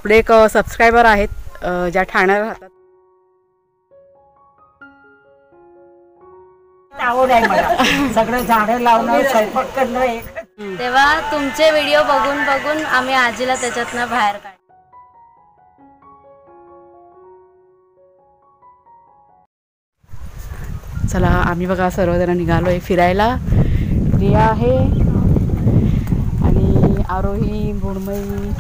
आपले एक सबस्क्रायबर आहेत ज्या ठाण्याला राहतात. आवड आहे मला सगळं झाडं लावणं स्वयंपाक करणं. तेव्हा तुमचे व्हिडिओ बघून बघून आम्ही आजीला त्याच्यातनं बाहेर काढ. चला आम्ही बघा सर्वजण निघालोय फिरायला. रिया आहे आणि आरोही मृण्मयी.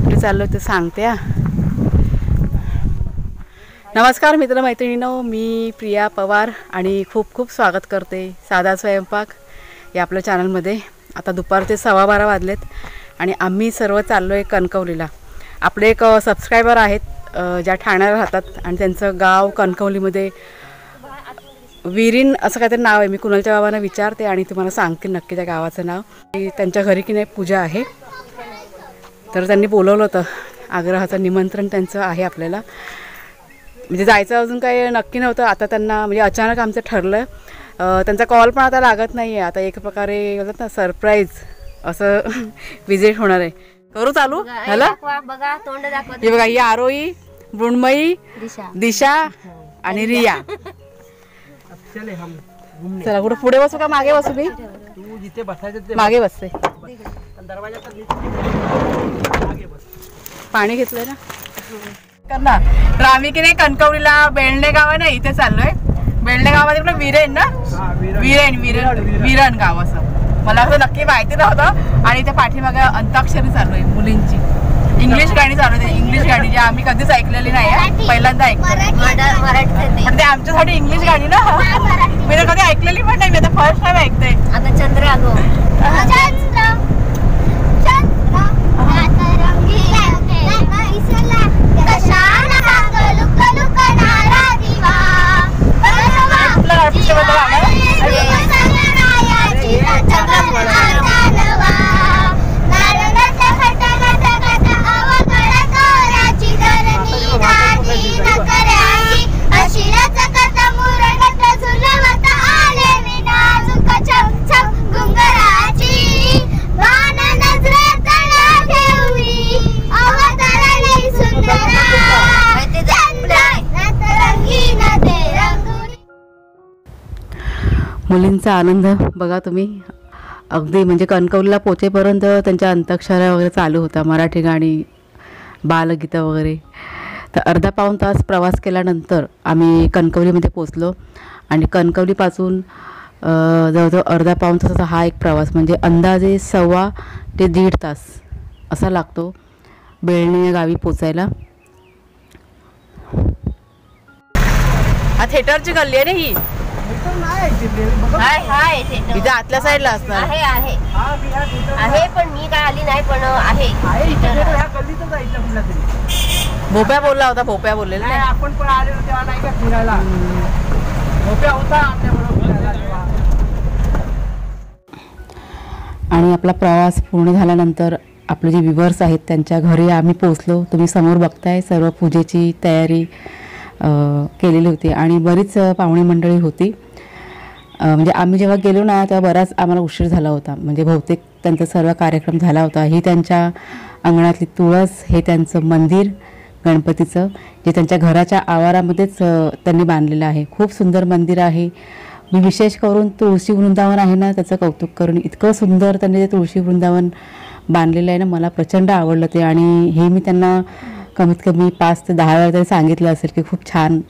कुठे चाललो ते सांगते. नमस्कार मित्रमैत्रिणींनो, मी प्रिया पवार आणि खूप खूप स्वागत करते साधा स्वयंपाक या आपल्या चॅनलमध्ये. आता दुपारचे 12:15 वाजलेत आणि आम्ही सर्व चाललो आहे कणकवलीला. आपले एक सबस्क्रायबर आहेत ज्या ठाण्याला राहतात आणि त्यांचं गाव कणकवलीमध्ये विरीन असं काहीतरी नाव आहे. मी कुणालच्या बाबांना विचारते आणि तुम्हाला सांगते नक्की त्या गावाचं नाव. त्यांच्या घरी की नाही पूजा आहे, तर त्यांनी बोलवलं होतं. आग्रहाचं निमंत्रण त्यांचं आहे आपल्याला. म्हणजे जायचं अजून काही नक्की नव्हतं. आता त्यांना म्हणजे अचानक आमचं ठरलं. त्यांचा कॉल पण आता लागत नाही आहे. आता एक प्रकारे बोलतात ना सरप्राईज असं विजिट होणार आहे. करू चालू झालं. बघा तोंड दाखवत. हे बघा, ही आरोही, मृण्मयी, दिशा आणि रिया. चला कुठं पुढे बसू का मागे बसू? मी मागे बसते. पाणी घेतलंय ना करणार. तर आम्ही की नाही कणकवलीला बेळणे गाव आहे ना, इथे चाललोय. बेळणे गावामध्ये पण विरेन ना, विरण गाव असं मला असं नक्की माहिती नव्हतं. आणि त्या पाठीमागे अंताक्षरी चालू आहे मुलींची. इंग्लिश गाणी चालू आहे, इंग्लिश गाणी जी आम्ही कधीच ऐकलेली नाही आहे, पहिल्यांदा ऐकतो. पण ते आमच्यासाठी इंग्लिश गाणी ना, मी तर कधी ऐकलेली पण नाही. मी आता फर्स्ट टाइम ऐकते. आता चंद्र मुलींचा आनंद बघा तुम्ही. अगदी म्हणजे कणकवलीला पोचेपर्यंत त्यांच्या अंताक्षऱ्या वगैरे चालू होता, मराठी गाणी, बालगीतं वगैरे. तर अर्धा पाऊण तास प्रवास केल्यानंतर आम्ही कणकवलीमध्ये पोचलो. आणि कणकवलीपासून जवळजवळ अर्धा पाऊण तासाचा हा एक प्रवास, म्हणजे अंदाजे 1.25 ते 1.5 तास असा लागतो बेळणे या गावी पोचायला. हा थिएटरची गल्ली आहे ना ही. इथे आतल्या साईडला असणार आहे पण मी काय आली नाही, पण आहे. भोप्या बोलला होता, भोप्या बोललेला आपण पण आलेलो तेव्हा नाही का फिरायला. भोप्या होता आणि आपला प्रवास पूर्ण झाल्यानंतर आपले जे व्ह्यूअर्स आहेत त्यांच्या घरी आम्ही पोचलो. तुम्ही समोर बघताय सर्व पूजेची तयारी केलेली होती आणि बरीच पाहुणे मंडळी होती. म्हणजे आम्ही जेव्हा गेलो ना तेव्हा बराच आम्हाला उशीर झाला होता. म्हणजे बहुतेक त्यांचा सर्व कार्यक्रम झाला होता. ही त्यांच्या अंगणातली तुळस, हे त्यांचं मंदिर गणपतीचं, जे त्यांच्या घराच्या आवारामध्येच त्यांनी बांधलेलं आहे. खूप सुंदर मंदिर आहे. मी विशेष करून तुळशी वृंदावन आहे ना त्याचं कौतुक करून, इतकं सुंदर त्यांनी ते तुळशी वृंदावन बांधलेलं आहे ना, मला प्रचंड आवडलं ते. आणि हे मी त्यांना कमीत कमी 5 ते 10 वेळा तरी सांगितलं असेल की खूप छान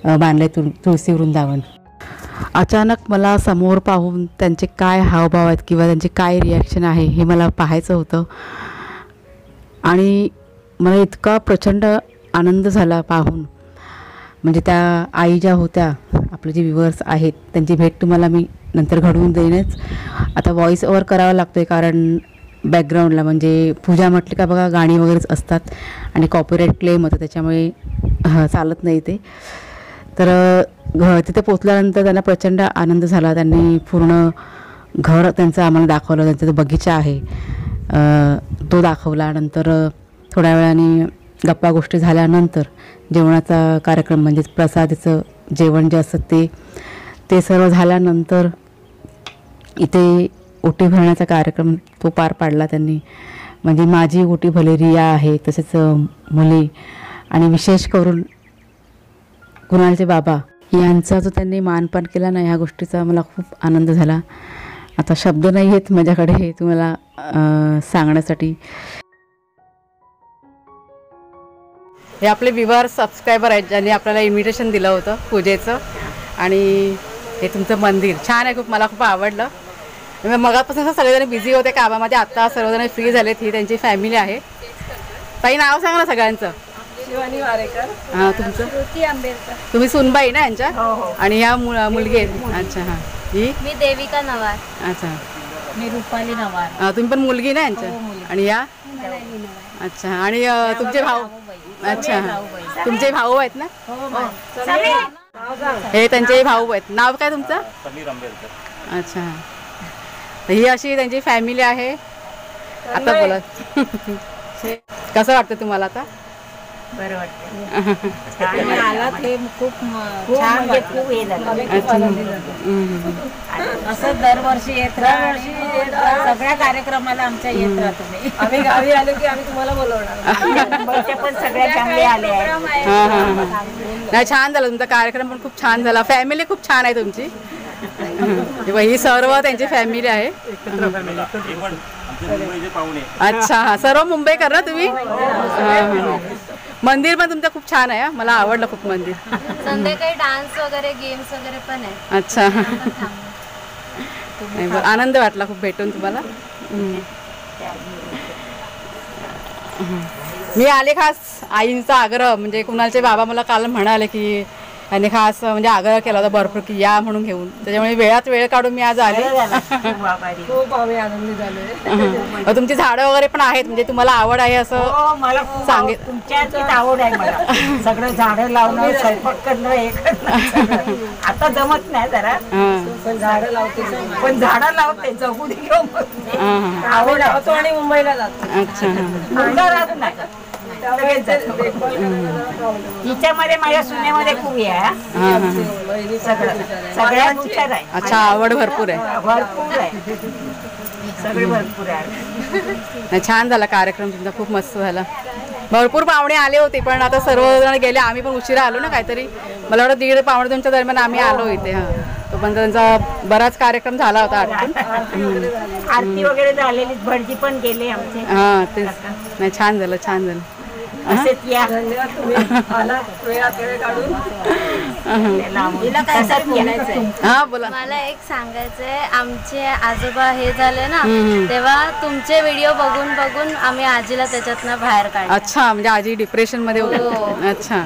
बांधलं आहे तुळशी वृंदावन. अचानक मला समोर पाहून त्यांचे काय हावभाव आहेत किंवा त्यांचे काय रिॲक्शन आहे हे मला पाहायचं होतं. आणि मला इतका प्रचंड आनंद झाला पाहून. म्हणजे त्या आई ज्या होत्या, आपले जे व्ह्यूअर्स आहेत, त्यांची भेट तुम्हाला मी नंतर घडवून देईनच. आता व्हॉइस ओव्हर करावा लागतो आहे कारण बॅकग्राऊंडला म्हणजे पूजा म्हटली का बघा गाणी वगैरेच असतात आणि कॉपीराईट क्लेम होतं, त्याच्यामुळे चालत नाही ते. तर तिथे पोचल्यानंतर त्यांना प्रचंड आनंद झाला. त्यांनी पूर्ण घर त्यांचं आम्हाला दाखवलं. त्यांचा जो बगीचा आहे तो दाखवला. नंतर थोड्या वेळाने गप्पा गोष्टी झाल्यानंतर जेवणाचा कार्यक्रम म्हणजेच प्रसादाचं जेवण जे असतं ते सर्व झाल्यानंतर इथे ओटी भरण्याचा कार्यक्रम तो पार पाडला त्यांनी. म्हणजे माझी ओटी भले रिया आहे, तसेच मुली आणि विशेष करून कुणालचे बाबा यांचा जो त्यांनी मानपान केला ना, ह्या गोष्टीचा मला खूप आनंद झाला. आता शब्द नाही आहेत माझ्याकडे हे तुम्हाला सांगण्यासाठी. हे आपले व्ह्यूअर सबस्क्रायबर आहेत ज्यांनी आपल्याला इन्व्हिटेशन दिलं होतं पूजेचं. आणि हे तुमचं मंदिर छान आहे, खूप मला खूप आवडलं. मगापासून सगळेजण बिझी होते कामामध्ये, आत्ता सर्वजण फ्री झालेत. ही त्यांची फॅमिली आहे. ताई नाव सांगा ना सगळ्यांचं. शिवानी वारेकर. हां, तुमचं? श्रुती आंबेडकर. तुम्ही सुनबाई ना यांच्या? हो. आणि ह्या मुलगी आहेत. अच्छा. हां, ही? मी देविका नवार. अच्छा. मी रुपाली नवार. तुम्ही पण मुलगी ना यांच्या? आणि या? अच्छा. आणि तुमचे भाऊ? अच्छा. तुमचे भाऊ आहेत ना? हे त्यांचे भाऊ आहेत. नाव काय तुमचं? समीर आंबेडकर. अच्छा. ही अशी त्यांची फॅमिली आहे. आता बोला कसं वाटतं तुम्हाला आता? बरं वाटतं. आला ते खूप छान, खूप हे झालं. असं दरवर्षी येत राहा, सगळ्या कार्यक्रमाला आमच्या येत राहा तुम्ही. आम्ही गावी आलो की आम्ही तुम्हाला बोलवणार. मुंबईच्या पण सगळ्या चांगले आले आहेत. नाही, छान झालं तुमचा कार्यक्रम पण खूप छान झाला. फॅमिली खूप छान आहे तुमची. ही सर्व त्यांची फॅमिली आहे. अच्छा. सर्व मुंबईकर ना तुम्ही? मंदिर पण तुमचं खूप छान आहे. मला आवडलं खूप मंदिर. संध्याकाळी डान्स वगैरे गेम्स वगैरे पण आहे. अच्छा. आनंद वाटला खूप भेटून तुम्हाला. मी आले खास आईंचा आग्रह, म्हणजे कुणालचे बाबा मला काल म्हणाले की त्यांनी खास म्हणजे आग्रह केला होता भरपूर की या म्हणून घेऊन, त्याच्यामुळे वेळात वेळ काढून मी आज आले. खूप आम्ही आनंदी झाले. तुमची झाडं वगैरे पण आहेत, म्हणजे तुम्हाला आवड आहे असं मला सांगितलं. तुमच्याच आवड आहे मला. सगळं झाडं लावणं, स्वयंपाक करणं, हे करणं. आता जमत नाही जरा, पण झाडं लावते. पण झाडं लावते, जगू दे. आवड लावतो आणि मुंबईला जातो. अच्छा. मुंबईला राहत नाही. तिच्यामध्ये माझ्या सुनेमध्ये खूप आहे. सगळ्या हुशार आहे. अच्छा. आवड भरपूर आहे. भरपूर आहे. सगळे भरपूर आहे. नाही, छान झाला कार्यक्रम तुमचा, खूप मस्त झाला. भरपूर पाहुणे आले होते पण आता सर्वजण गेले. आम्ही पण उशिरा आलो ना, काहीतरी मला वाटतं 1:30 पावणे 2च्या दरम्यान आम्ही आलो इथे. हां, तो पण त्यांचा बराच कार्यक्रम झाला होता. आरती वगैरे झालेली, भटजी पण गेले आमचे. हां, तेच. नाही, छान झालं, छान झालं. असेच या. धन्यवाद, तुम्ही आला वेळात वेळ काढून. हां, बोला. मला एक सांगायचंय, आमचे आजोबा हे झाले ना, तेव्हा तुमचे व्हिडिओ बघून बघून आम्ही आजीला त्याच्यातनं बाहेर काढले. अच्छा. म्हणजे आजी डिप्रेशन मध्ये होती. अच्छा.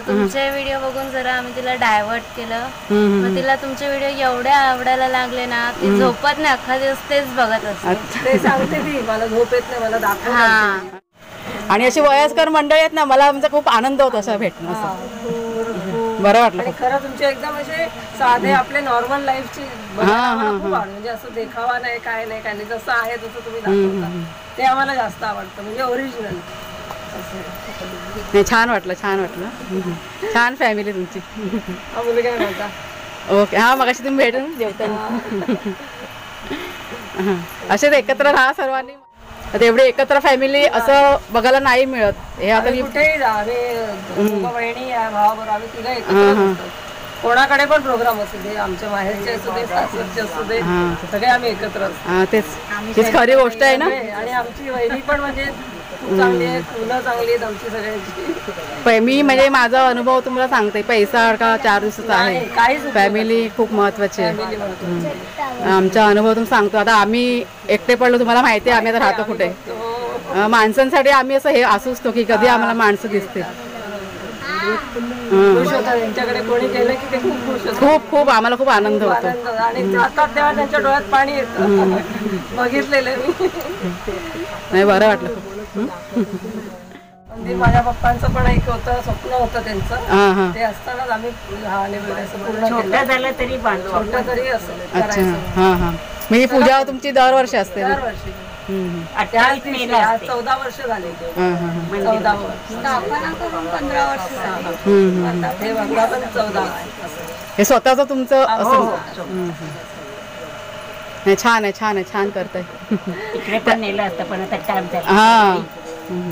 तुमचे व्हिडिओ बघून जरा आम्ही तिला डायव्हर्ट केलं. मग तिला तुमचे व्हिडिओ एवढे आवडायला लागले ना, ती झोपत नाही, अख्खा दिवस तेच बघत असते. ते सांगते ती, मला झोप येत नाही, मला दाखव. हा. आणि अशी वयस्कर मंडळी आहेत ना, मला म्हणजे खूप आनंद होतो असं भेटणं. असं बरं वाटलं खूप. खरं तुमचे एकदम असे साधे आपले नॉर्मल लाईफची खूप आवड. म्हणजे असं देखावा नाही, काय नाही, काय नाही, जसं आहे तसं तुम्ही दाखवता, ते आम्हाला जास्त आवडतं. म्हणजे ओरिजिनल. नाही, छान वाटलं, छान वाटलं. छान फॅमिली तुमची. हा मुलगा आहे माझा. ओके. हां, मगाशी तुम्ही भेटून जेवताना. असेच एकत्र राहा सर्वांनी. आता एवढे एकत्र फॅमिली असं बघायला नाही मिळत. हे आता कुठेही जा, आम्ही बहिणी भावाबरोबर आम्ही तिघं एकत्र असतो. कोणाकडे पण प्रोग्राम असू दे, आमच्या माहेरचे असू दे, सासरचे असू दे, सगळे आम्ही एकत्र असतो. हां, तेच. हीच खरी गोष्ट आहे ना. आणि आमची वहिनी पण म्हणजे खूप चांगली आहे, मुलं चांगली आहेत आमची सगळ्यांची. मी म्हणजे माझा अनुभव तुम्हाला सांगते, पैसा अडका 4 दिवसाचा आहे. काहीच फॅमिली खूप महत्वाची आहे. फॅमिली महत्त्वाची. आमचा अनुभव तुम्ही सांगतो. आता आम्ही एकटे पडलो, तुम्हाला माहिती आहे आम्ही आता राहतो कुठे. माणसांसाठी आम्ही असं हे असतो की कधी आम्हाला माणसं दिसते. खुश होतात त्यांच्याकडे कोणी गेलं की ते खूप खुश होतात. खूप खूप आम्हाला खूप आनंद होतो. आणि जातात तेव्हा त्यांच्या डोळ्यात पाणी येतं. बघितलेलं मी. नाही, बरं वाटलं खूप. म्हणजे माझ्या पप्पांचं पण एक होतं स्वप्न होतं त्यांचं. ते असतानाच आम्ही पूर्ण झालं तरी बांधू. छोटं तरी असं अच्छा. करायचं. हां हां. मी पूजा तुमची दरवर्षी असते ना? दरवर्षी. 28 मेला असते. 14 वर्ष झाले. हां हां. 14 वर्ष. स्थापना करून 15 वर्ष झाली. हे बघा पण 14 आहे. हे स्वतःचं तुमचं असं. नाही, छान आहे, छान आहे, छान करताय. तिकडे पण नेलं असतं पण आता टाइम झाला. हां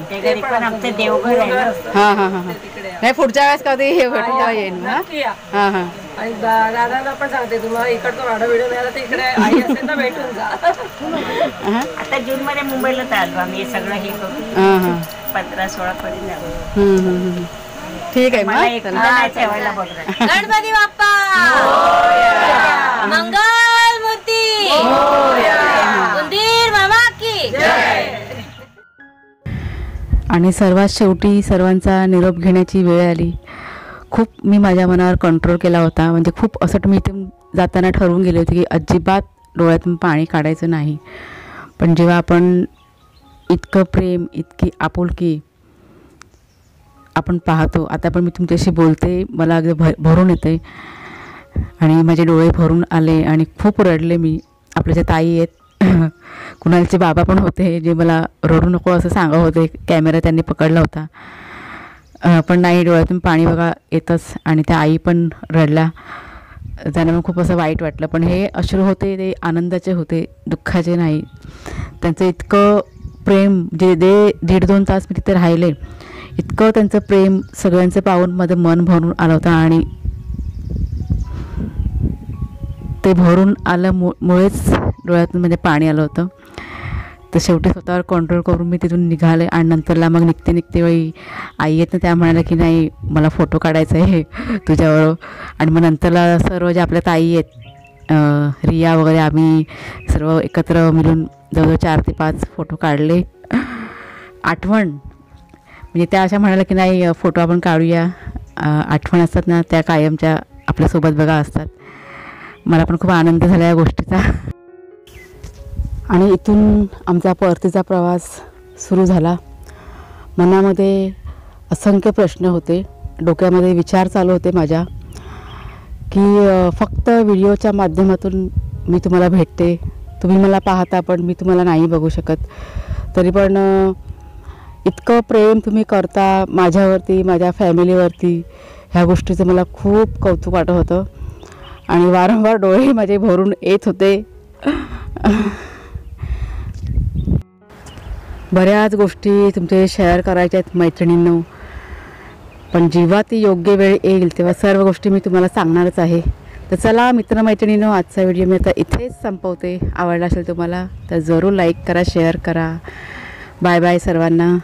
ते घरी पण आमचं देवघर आहे ना. हां हां हां हां. तिकडे नाही, पुढच्या वेळेस कधी हे भेटू तेव्हा येईन. हां नक्की या. हां हां. आणि दादांना पण सांगते तुम्हाला इकडचं भाडं व्हिडिओ मिळाला तर इकडे आई असेल ना भेटून जा. आता जून मध्ये मुंबईला आलो आम्ही हे सगळं हे करून. हां हां. 15-16 पर्यंत जाऊ. ठीक आहे मला मग. एकटं नाही ठेवायला बघणार. गणपती बाप्पा मंगल मूर्ती उंदीर मामा की. आणि सर्वात शेवटी सर्वांचा निरोप घेण्याची वेळ आली. खूप मी माझ्या मनावर कंट्रोल केला होता. म्हणजे खूप असं मी इथून जाताना ठरवून गेले होते की अजिबात डोळ्यातून पाणी काढायचं नाही. पण जेव्हा आपण इतकं प्रेम, इतकी आपुलकी आपण पाहतो, आता पण मी तुमच्याशी बोलते, मला अगदी भरून येते आणि माझे डोळे भरून आले आणि खूप रडले मी. आपल्या ज्या ताई आहेत, कुणालचे बाबा पण होते जे मला रडू नको असं सांगत होते. कॅमेरा त्यांनी पकडला होता, पण नाही, डोळ्यातून पाणी बघा येतच. आणि त्या आई पण रडल्या, त्यांना पण खूप असं वाईट वाटलं. पण हे अश्रू होते ते आनंदाचे होते, दुःखाचे नाही. त्यांचं इतकं प्रेम, जे 1.5-2 तास मी तिथे राहिले, इतकं त्यांचं प्रेम सगळ्यांचं पाहून माझं मन भरून आलं होतं. आणि ते भरून आल्यामुळेच डोळ्यातून म्हणजे पाणी आलं होतं. तर शेवटी स्वतःवर कंट्रोल करून मी तिथून निघाले. आणि नंतरला मग निघते वेळी आई आहेत ना, त्या म्हणाल्या की नाही मला फोटो काढायचा आहे तुझ्याबरोबर. आणि मग नंतरला सर्व ज्या आपल्या ताई आहेत, रिया वगैरे, आम्ही सर्व एकत्र मिळून जवळजवळ 4 ते 5 फोटो काढले. आठवण म्हणजे त्या अशा म्हणाल्या की नाही फोटो आपण काढूया, आठवण असतात ना त्या कायमच्या आपल्यासोबत बघा असतात. मला पण खूप आनंद झाला या गोष्टीचा. आणि इथून आमचा परतीचा प्रवास सुरू झाला. मनामध्ये असंख्य प्रश्न होते, डोक्यामध्ये विचार चालू होते माझ्या की फक्त व्हिडिओच्या माध्यमातून मी तुम्हाला भेटते, तुम्ही मला पाहता पण मी तुम्हाला नाही बघू शकत. तरी पण इतकं प्रेम तुम्ही करता माझ्यावरती, माझ्या फॅमिलीवरती, ह्या गोष्टीचं मला खूप कौतुक वाटत होतं. आणि वारंवार डोळे माझे भरून येत होते. बऱ्याच गोष्टी तुमचे शेअर करायच्या आहेत मैत्रिणींनो, पण जेव्हा ती योग्य वेळ येईल तेव्हा सर्व गोष्टी मी तुम्हाला सांगणारच आहे. तर चला मित्रमैत्रिणींनो, आजचा व्हिडिओ मी आता इथेच संपवते. आवडला असेल तुम्हाला तर जरूर लाईक करा, शेअर करा. बाय बाय सर्वांना.